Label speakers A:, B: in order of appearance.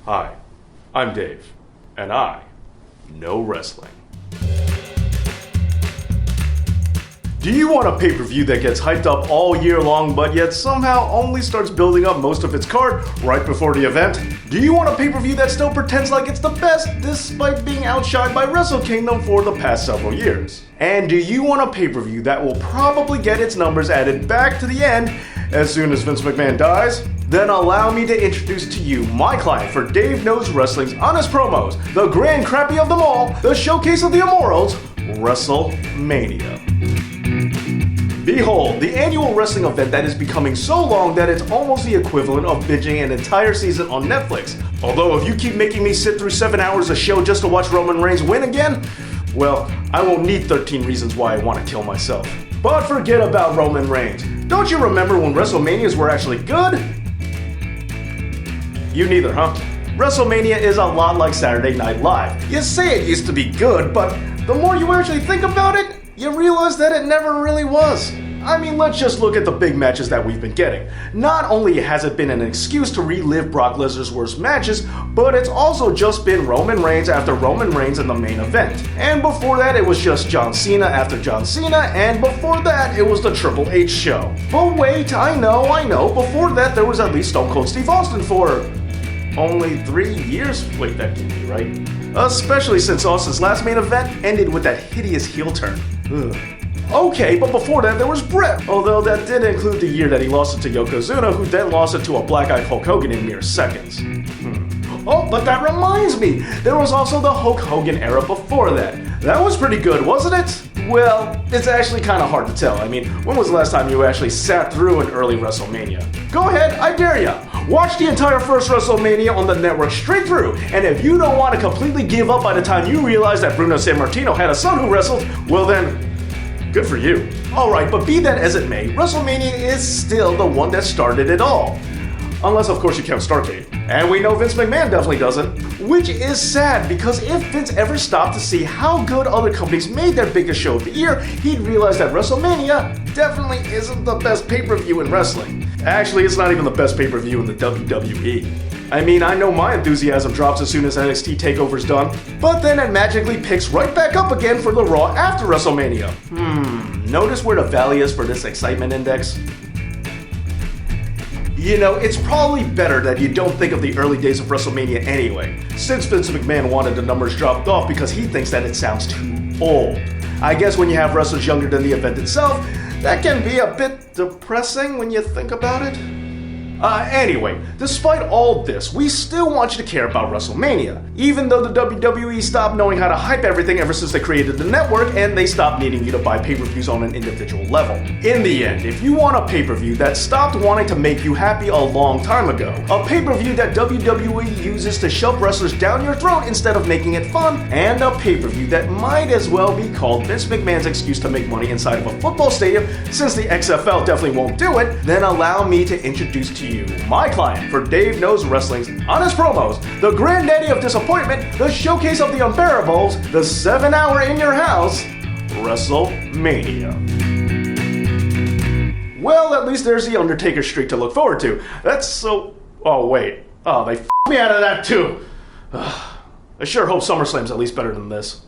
A: Hi, I'm Dave, and I know wrestling. Do you want a pay-per-view that gets hyped up all year long but yet somehow only starts building up most of its card right before the event? Do you want a pay-per-view that still pretends like it's the best despite being outshined by Wrestle Kingdom for the past several years? And do you want a pay-per-view that will probably get its numbers added back to the end as soon as Vince McMahon dies? Then allow me to introduce to you my client for Dave Knows Wrestling's honest promos, the grand crappie of them all, the showcase of the immortals, WrestleMania. Behold, the annual wrestling event that is becoming so long that it's almost the equivalent of binging an entire season on Netflix. Although if you keep making me sit through 7 hours of show just to watch Roman Reigns win again, well, I won't need 13 reasons why I want to kill myself. But forget about Roman Reigns. Don't you remember when WrestleManias were actually good? You neither, huh? WrestleMania is a lot like Saturday Night Live. You say it used to be good, but the more you actually think about it, you realize that it never really was. I mean, let's just look at the big matches that we've been getting. Not only has it been an excuse to relive Brock Lesnar's worst matches, but it's also just been Roman Reigns after Roman Reigns in the main event. And before that, it was just John Cena after John Cena, and before that, it was the Triple H show. But wait, I know, before that, there was at least Stone Cold Steve Austin for only 3 years? Wait, that can't be right. Especially since Austin's last main event ended with that hideous heel turn. Ugh. Okay, but before that there was Bret, although that did include the year that he lost it to Yokozuna, who then lost it to a black-eyed Hulk Hogan in mere seconds. Oh, but that reminds me, there was also the Hulk Hogan era before that. That was pretty good, wasn't it? Well, it's actually kind of hard to tell. I mean, when was the last time you actually sat through an early WrestleMania? Go ahead, I dare ya! Watch the entire first WrestleMania on the network straight through, and if you don't want to completely give up by the time you realize that Bruno Sammartino had a son who wrestled, well then, good for you. Alright, but be that as it may, WrestleMania is still the one that started it all. Unless, of course, you count Starrcade. And we know Vince McMahon definitely doesn't. Which is sad, because if Vince ever stopped to see how good other companies made their biggest show of the year, he'd realize that WrestleMania definitely isn't the best pay-per-view in wrestling. Actually, it's not even the best pay-per-view in the WWE. I mean, I know my enthusiasm drops as soon as NXT TakeOver's done, but then it magically picks right back up again for the Raw after WrestleMania. Notice where the valley is for this excitement index? You know, it's probably better that you don't think of the early days of WrestleMania anyway, since Vince McMahon wanted the numbers dropped off because he thinks that it sounds too old. I guess when you have wrestlers younger than the event itself, that can be a bit depressing when you think about it. Anyway, despite all this, we still want you to care about WrestleMania, even though the WWE stopped knowing how to hype everything ever since they created the network and they stopped needing you to buy pay-per-views on an individual level. In the end, if you want a pay-per-view that stopped wanting to make you happy a long time ago, a pay-per-view that WWE uses to shove wrestlers down your throat instead of making it fun, and a pay-per-view that might as well be called Vince McMahon's excuse to make money inside of a football stadium, since the XFL definitely won't do it, then allow me to introduce to you my client for Dave Knows Wrestling's honest promos, the granddaddy of disappointment, the showcase of the unbearables, the 7-hour in your house, WrestleMania. Well, at least there's the Undertaker streak to look forward to. That's so... Oh, wait. Oh, they f***ed me out of that too. I sure hope SummerSlam's at least better than this.